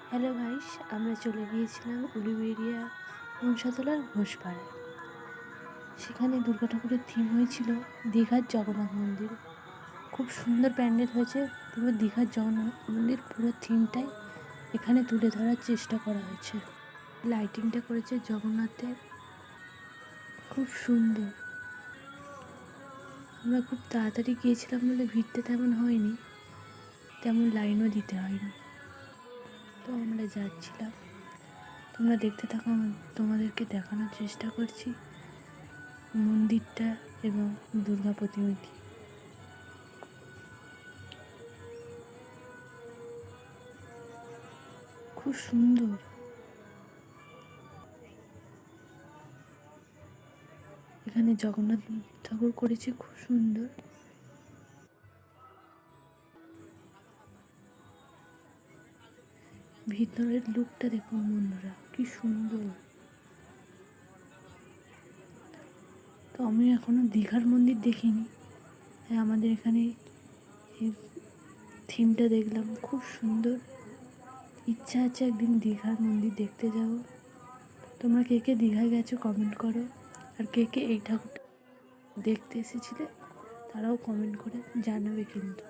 Hello guys, আমরা চলে গিয়েছিলাম উলুবেড়িয়া মনসাতলার ঘোষপাড়ায়। সেখানে দুর্গা ঠাকুরের থিম হয়েছিল দীঘার জগন্নাথ মন্দির। খুব সুন্দর প্যান্ডেল হয়েছে। পুরো দীঘার জগন্নাথ মন্দির পুরো থিমটাই এখানে তুলে ধরার চেষ্টা করা হয়েছে। লাইটিংটা করেছে জগন্নাথের, খুব সুন্দর। আমরা খুব তাড়াতাড়ি গিয়েছিলাম বলে ভিড়টা তেমন হয়নি, তেমন লাইনও দিতে হয়নি। তো আমরা যাচ্ছিলাম, তোমরা দেখতে থাকো, তোমাদেরকে দেখানোর চেষ্টা করছি মন্দিরটা এবং দুর্গা প্রতিমূর্তি। খুব সুন্দর। এখানে জগন্নাথ ঠাকুর করেছে, খুব সুন্দর। ভিতরের লুকটা দেখুন বন্ধুরা, কি সুন্দর। তো আমি এখনো দীঘার মন্দির দেখিনি, তাই আমাদের এখানে থিমটা দেখলাম, খুব সুন্দর। ইচ্ছা আছে একদিন দীঘার মন্দির দেখতে যাব। তোমরা কে কে দীঘায় গেছো কমেন্ট করো, আর কে কে এই ঠাকুরটা দেখতে এসেছিলে তারাও কমেন্ট করে জানাবে কিন্তু।